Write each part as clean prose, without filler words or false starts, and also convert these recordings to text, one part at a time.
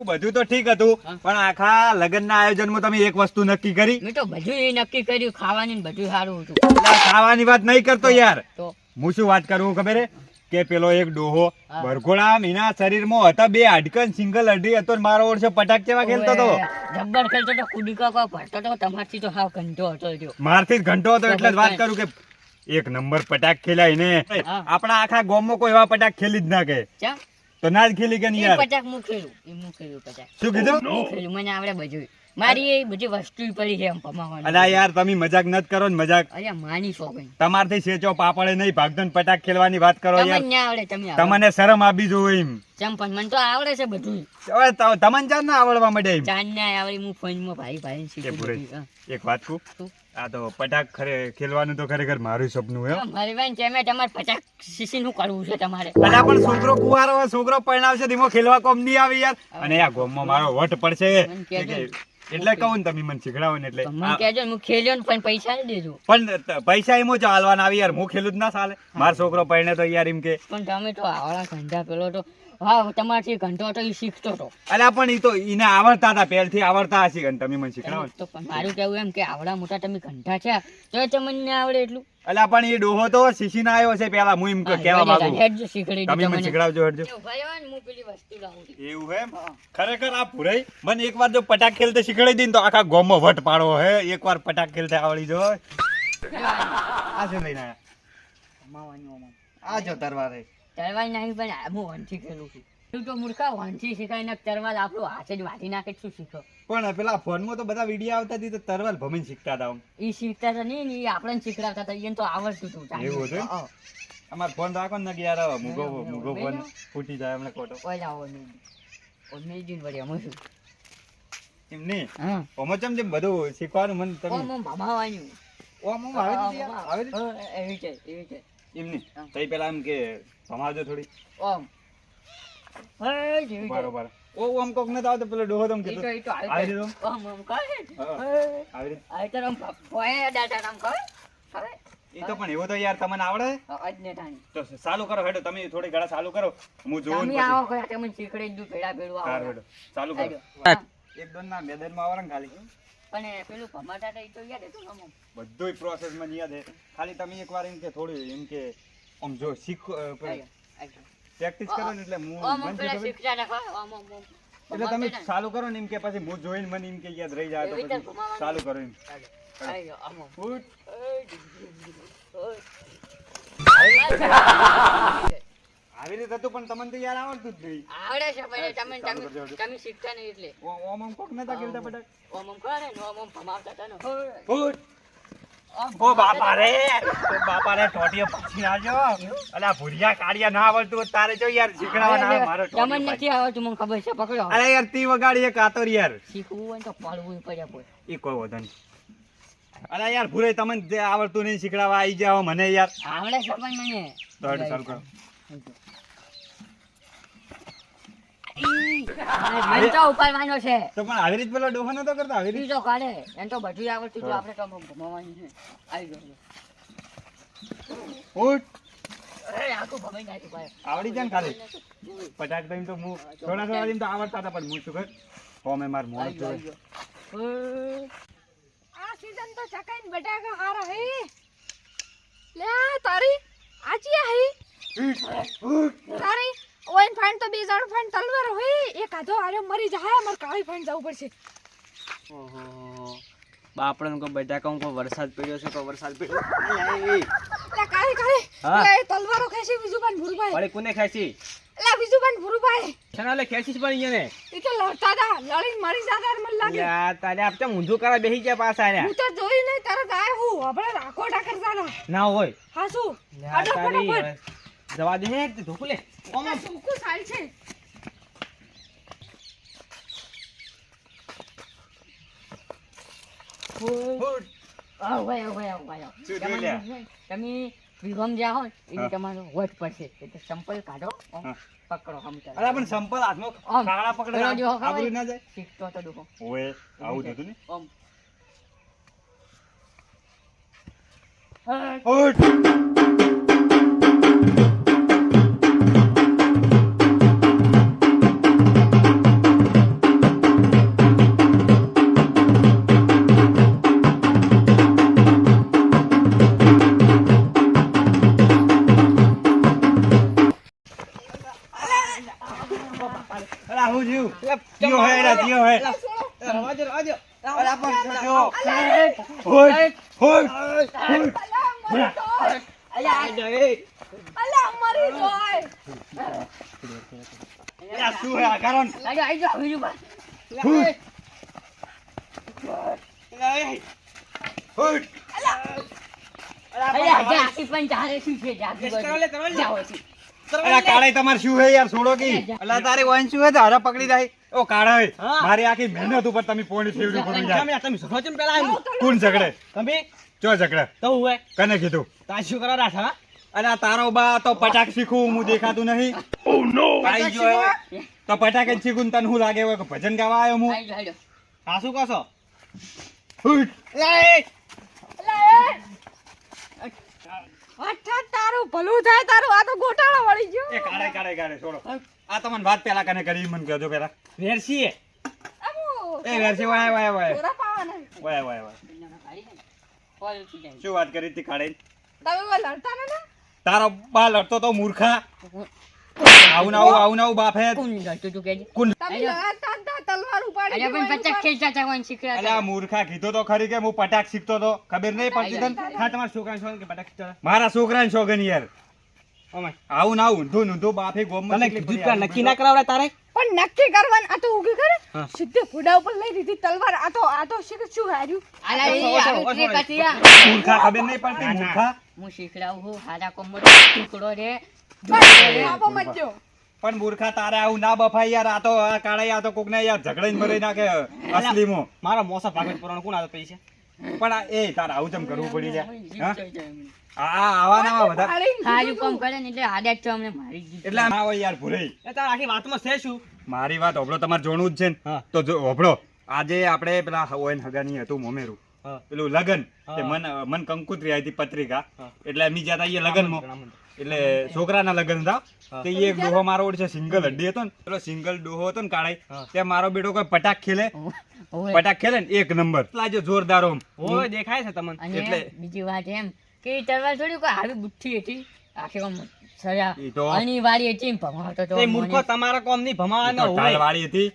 બધું તો ઠીક હતું, પણ આખા લગ્નના આયોજનમાં તમે એક વસ્તુ નક્કી કરી. મેં તો બધું નક્કી કર્યું, ખાવાની ને બધું સારું હતું. એટલે આ ખાવાની વાત નહીં કરતો યાર. તો હું શું વાત કરું ખબર હે કે પેલો એક ડોહો ભરઘોડા એના શરીરમાં હતા બે હાડકન સિંગલ અઢી હતો ને મારો ઓળશે પટાક કેવા ખેલતો હતો. જબ્બર ખેલતો તો કુદી કાકા ભરતો તો તમારથી તો હાવ ઘંટો હતો જો. મારથી જ ઘંટો હતો એટલે જ વાત કરું કે એક નંબર પટાક ખેલાય ને આપણા આખા ગામમાં કોઈ એવા પટાક ખેલી જ ના કે ચા તો ના જ ખેલી કે યાર. પચાક હું ખેલું પચાક. શું કીધું? હું ખેલું, મને આવડે બધું. મારી એ બધી વસ્તુ પડી છે એમ પમાવાની. અલા યાર તમે મજાક નત કરો ને મજાક. અરે માની શોખીન. તમારથી સેચો પાપડે નહીં ભાગદન પટાક ખેલવાની વાત કરો યાર. તમને આવડે, તમે તમને શરમ આપી જોવે એમ. ચંપન મને તો આવડે છે બધું. હવે તમને ચાર ના આવડવા માંડે એમ. ચાંદ ને આવડી હું ફોનમાં ભાઈ શીખું. એક વાત કહું, આ તો પટાક ખેલવાનું તો ખરેખર મારું સપનું હે. મારી બેન તમે તમારે પચાક શીશી નું કરવું છે તમારે. અલા પણ છોકરો કુવારો હોય, છોકરો પરણાવશે ધીમો ખેલવા કોમ નહીં આવી યાર. અને આ ગોમમાં મારો વટ પડશે એટલે કહું ને તમે મને શીખડાવો ને એટલે મને કહેજો, હું ખેલ્યો ને પણ પૈસા નહીં દેજો. પણ પૈસા એમ ચાલવાના આવી યાર. હું ખેલું જ ના ચાલે. મારો છોકરો પરણે તો યાર એમ કે પણ તમે તો આવડા ઘંટા પેલો તો હા તમારથી ઘંટો તો એ શીખતો હતો. અલા પણ ઈ તો ઈને આવડતા હતા, પહેલથી આવડતા હશે અને તમે મને શીખડાવો તો પણ મારું કેવું એમ કે આવડા મોટા તમે ઘંટા છે તો તમને આવડે એટલું. અલા પણ એ ડોહો તો શીશીને આવ્યો છે પેલા. હું એમ કહેવા માંગુ હેડજો શીખડી તમે મને શીખડાવજો હેડજો. હું પેલી વસ્તુ લાવું છું. એવું હે ખરેખર આ ભુરાઈ મને એકવાર જો પટાક ખેલતે શીખડાઈ દે ને તો આખા ગામમાં વટ પાડવો હે. એકવાર પટાક ખેલતે આવડી જો. આ શું લઈને આયા? આ જો તરવાર હે. તરવાર નહીં પણ હું વનથી ખેલું છું. તું તો મૂર્ખા વનથી શીખાય ને તરવાર આપણું હાથે જ વાટી નાખે શું શીખો. પણ પેલા ફોનમાં તો બધા વિડીયો આવતા હતી તો તરવાર ભમીને શીખતા હતા. એ શીખતા હતા નહીં ને એ આપણને શીખડાવતા હતા. એને તો આવડતું હતું. એવું હતું? અમાર ફોન રાખો ને કે યાર મુગો ફોન ફૂટી જાય હમણાં ખોટો. ઓય લાવો નહીં. ઓય નહીં જીન વળી અમે શું. એમ નહીં. હા. ઓમો ચમ જેમ બધું શીખવાનું મન તમે. ઓમ ભમાવાનું. ઓમ આવે છે. એવી છે એવી છે. એમ નહીં. તઈ પેલા એમ કે ભમાવજો થોડી. ઓમ હે જેવી છે. બરોબર. ઓ ઓમ કોક ન આવતો પેલો ડોહો તમ ઈ કીધું. તો ઈ તો આવી રહ્યો. ઓમ ઓમ કહે. આવી રીતે. આ તો રમ પોય ડાટા નામ કહે. હવે એ તો પણ એવો તો યાર તમને આવડે આજને ટાણી. તો ચાલુ કરો હેડો. તમે થોડી ઘણા ચાલુ કરો. હું જોઉં તમે ને આવો પછી. કોઈ તમને શીખડી દઉં ભેડા ભેડું સારું આવો. હેડો ચાલુ કરો. હા. એક દોન ના મેદાન માં આવરણ ખાલી પણ પેલું ભમાતા તો ઈ તો યાદ હતું આમ. બધુંય પ્રોસેસ માં યાદ હે. ખાલી તમે એકવાર એમ કે થોડી એમ કે આમ જો શીખો પ્રેક્ટિસ કરો ને એટલે હું ઓમ મને પેલા ખબર. શીખતા રાખો. ઓમ ઓમ ઓમ. એટલે તમે ચાલુ કરો ને એમ કે પછી હું જોઈને મને એમ કે યાદ રહી જાય તો એવી રીતે પછી ઘુમાવાનું. ચાલુ કરો એમ. આઈ ગયો આમ ઓમ. ફૂટ. આવી રીતે હતું પણ તમને તો યાર આવડતું જ નહીં. આવડે છે પણ તમે શીખતા નહીં એટલે. ઓમ ઓમ કોક નતા ખેલતા પટાક. ઓમ ઓમ કરે ને ઓમ ઓમ ભમાવતા હતા ને. ફૂટ. ઓ બાપા રે ટોટીઓ પાછી આવજો. અલા ભુરિયા કાળિયા ના આવડતું હોત તારે જો યાર શીખડાવવાના મારો તમને નથી આવડતું મને ખબર છે. પકડો. અરે યાર તી વગાડી એક આતોર યાર. શીખવું હોય તો પાડવું પડ્યા કોઈ. ઈ કોઈ વધો નહીં. અરે યાર ભુરે તમને જે આવડતું નહીં શીખડાવવા આવી જાવ મને યાર. આવડે છે પણ મને. તો હેડો ચાલુ કરો. મને તો ઉપાડવાનો છે. તો પણ આવી રીત પેલો ડોહો નતો કરતો આવી રીત. ઈ તો કાઢે એને તો બધું આવડતું હતું. આપણે તો ભમાવાનું છે. આવી ગયો. ફૂટ. અરે આખું ભમાઈ નાખ્યું ભાઈ. આવડી જાય ને ખાલી પટાક તો એમ તો હું થોડા એમ તો આવડતા હતા પણ હું શું કર હોમે માર મોણ જોવે. આ સીઝન તો ચકાઈને બટાકા હારા હે લે તારી આજી હે તારી ઓઈન ફાઈન તો બે જણ ફાઈન તલવાર હોય એક આધો આરે મરી જાય માર કાળી ફાઈન જવું પડશે. ઓહો બાપડન કો બટાકા કો વરસાદ પડ્યો છે તો વરસાદ પડ્યો લે કાળી કાળી હા. લે તલવારો ખેસી બીજું પણ ભૂરભાઈ અરે કોને ખાસી લે બીજું પણ ભૂરભાઈ છના લે ખેસી પણ ઈને ઈ તો લડતા હતા લડીને મરી જાતા મને લાગે. યાર તારે આપ તો ઊંધું કરા બેહી ગયા પાછા આયા હું તો જોઈ નહીં તરત આય હું આપણે રાખો ઠાકર જાના ના હોય હાસુ યાર આડો તારી ફટાફટ જવા દે હે ધોકુ લે ઓમા સુકુ સાલ છે. ફૂટ. આવ ભાઈ આવ ભાઈ આવ ભાઈ આવ. શું જોઈ લ્યા? તમે વિગમ જ્યાં હોય એટલે તમારો વટ પડશે એટલે સંપલ કાઢો ઓમ હા. પકડો હમ ચાલો. અલા પણ સંપલ હાથમાં આમ. કાળા પકડે પેલો જો ખબર? આબરૂ ના જાય. શીખતો તો દુખો ઓએ આવું જ હતું ને. ઓમ. ફૂટ. જીવ જીવ હે એડા જીવ હે અલા પણ જો હોય અલા મરી જોય એલા શું હે આ કારણ આજો આજો બીજું બસ હોય હોય અલ્યા જાકી પણ ચાલે શું છે જાકી જાઓ છે અલા કાળા તમાર શું હે યાર છોડો કી અલા તારે વન શું હે તારા પકડી જાય ઓ કાળા હે મારી આખી મહેનત ઉપર તમે પોણી થેવડી પકડી જાય તમે સખો ચમ પેલા આવ્યું કોણ ઝગડે તમે ચો ઝગડે તો હોય કને કીધું તા શું કરવા રાઠા અલા તારો બા તો પટાક શીખું હું દેખાતું નહીં ઓ નો આઈ જો તો પટાક જ શીખું ને તને શું લાગે હોય કે ભજન ગાવા આવ્યો હું આજો આજો આ શું કહો છો હુટ. અઠા તારું ભલું થાય તારું આ તો ગોટાળો વળી ગયો એ કાળે કાળે કાળે છોડો આ તમને વાત પેલા કને કરી મને કહેજો પેલા વેરસી અમુ એ વેરસી વાય વાય વાય પૂરા પાવાના વાય વાય વાય કોલ ઉઠી જાય શું વાત કરી તી કાળે તમે કોઈ લડતા ને તારો બા લડતો તો મૂર્ખા આવું ના બાપ હે કોણ લડતું તું કેજે કોણ તમે લડતા હતા તલવાર ઉપાડી અલ્યા પણ પચાક ખેંચતા ચાકવાન શીખ્યા અલા મૂર્ખા કીધું તો ખરી કે હું પટાક શીખતો તો ખબર નહીં પડતી તને હા તમારા છોકરાને શું કે પટાક ચલા મારા છોકરાને શોગન યાર ઓમાય આવું ના ઊંધું બાપે ગોમમાં તને કીધું કે નક્કી ના કરાવડા તારે પણ નક્કી કરવાનું આ તો ઊભી કરે હા. સીધે ફોડા ઉપર લઈ લીધી તલવાર આ તો શું હાર્યું અલા એ આવું ટ્રીક હતી આ મૂર્ખા ખબર નહીં પડતી મૂર્ખા હું શીખડાવું હું હારા કોમર ટુકડો રે આપો મજો પણ મૂર્ખા તારે આવું ના બફાય યાર આ તો આ કાળા આ તો કોકને યાર ઝઘડાઈને મરી નાખે અસલીમાં મારા મોસા ભાગત પરવાનો કોણ આદત પૈસા પણ આ એ તારે આવું ચમ કરવું પડી જાય હા આવા ના બધા હારું કામ કરે ને એટલે આડે જ અમને મારી દીધું એટલે ના હોય યાર ભૂલાઈ એ તાર આખી વાતમાં છે શું મારી વાત હોભળો તમારે જોણવું જ છે ને હા. તો જો હોભળો આજે આપણે પેલા ઓયન હગાની હતું મોમેરું હા. પેલું લગન હા. તે મન કંકુત્રી આવી હતી પત્રિકા હા. એટલે અમે જ્યાં તા એ લગનમાં એટલે છોકરાના લગન હતા હા. તે એક ડોહો મારો ઓળશે સિંગલ હડ્ડી હતો ને પેલો સિંગલ ડોહો હતો ને કાળાઈ હા. ત્યાં મારો બેટો કોઈ પટાક ખેલે ઓય. પટાક ખેલે ને એક નંબર લાજો જોરદાર ઓમ ઓય દેખાય છે તમને અને એટલે- બીજી વાત એમ કે ઈ તલવાર થોડી કોઈ આવી બુઠ્ઠી હતી આખી આમ સજા ઈ તો- અનિવાર્ય હતી ને ભમાવતો તો તે મૂર્ખો તમારા કોમ ની ભમાવાનો હોય ઢાલવાળી હતી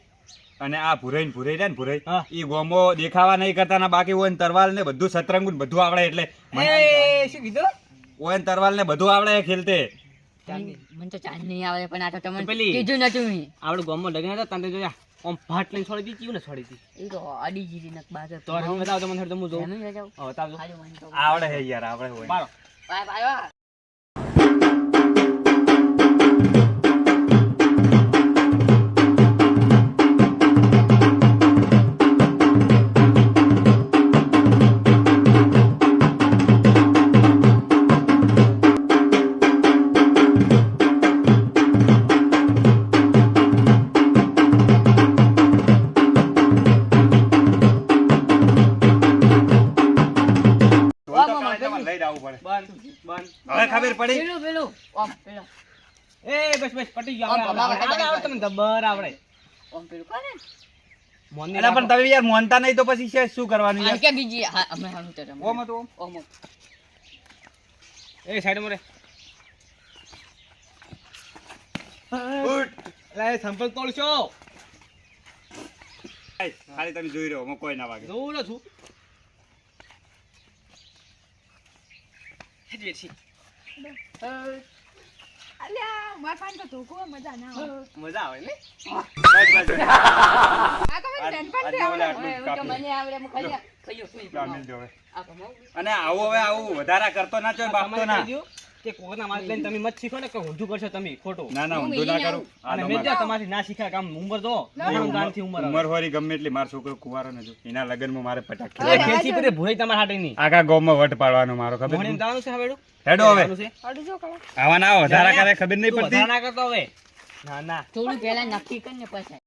અને આ ભુરાઈ રહ્યા ને ભુરાઈ હા. ઈ ગોમો દેખાવા નહીં કરતા ના બાકી ઓયન તરવાલ ને બધું સતરંગ ને બધું આવડે એટલે એ શું કીધું ઓયન તરવાલ ને બધું આવડે ખેલતે મને તો ચાંદ નહીં આવે પણ આ તો તમને પેલી- કીધું નતું મેં આપણે ગામમાં લગ્ન હતા તને જોયા આમ ભાટ લઈને છોડી દીધી કેવું ને છોડી દીધી એ તો અડી જીરી નક બાજુ તો હવે બતાવો તો મને થોડી તો હું જોઉં એમ જ જાઉં. હવે બતાવજો હાલો, મને તો- આવડે હે યાર આવડે હોય મારો બાય બાય. તો કાંઈ તમારે લઈ જ આવવું પડે બંધ હવે ખબર પડી પેલું પેલું ઓમ પેલું એ બસ બસ પટી ગયો આમ આવડે, ભમાવા આવડે, આવડે, તમને જબર આવડે ઓમ પેલું કોને મોનની અલા પણ રાખો. તમે યાર મોનતા નહીં તો પછી છે શું કરવાનું આમ યાર કે બીજી હા અમે હાલું તો રમો. ઓમ હતું ઓમ ઓમ. એ સાઈડ મરે ઉઠ. એટલે એ સંપલ તોડશો ખાલી તમે જોઈ રહ્યો હું કોઈ ના વાગે જોઉં છું હેડી હેડી. અલ્યા માર પાસે તો ધોકો મજા ના આવે મજા આવે ને બસ, બસ. આ તો મને બેનપણ આજનો થી ઓલા આવડે. આટલું જ હવે કાપી. મને આવડે હું ખાઈ જા. ખાઈ જા, ખાઈ જા. ચાલ, જો હવે. આ ભમાવું. અને આવું હવે આવું વધારા કરતો ના છો બાપતો તમારે ના કહી દ્યો કે કોકના માલ લઈને તમે મત શીખો ને કે ઊંધું કરશો તમે ખોટું ના ના ઊંધું ના કરું આ અને તો મેં મારે- જ્યાં તમારી ના શીખાય કામ ઉંમર જો ગામથી ઉંમર ઉંમર હોરી ગમે એટલી મારો છોકરો કુંવારો ને જો એના લગ્નમાં મારે પટાક હવે ખેલવાનો. ખેંચી પીરે ભોય તમારા હાટે નહીં આખા ગામમાં વટ પાડવાનો મારો ખબર મોહને નહીં. જવાનું છે હવે હેડો હવે જવાનું છે? અડજો કળા આવા ના વધારા કરે ખબર નહીં તું પડતી વધારા ના કરતો હવે ના ના થોડું પહેલા નક્કી કરીને પછી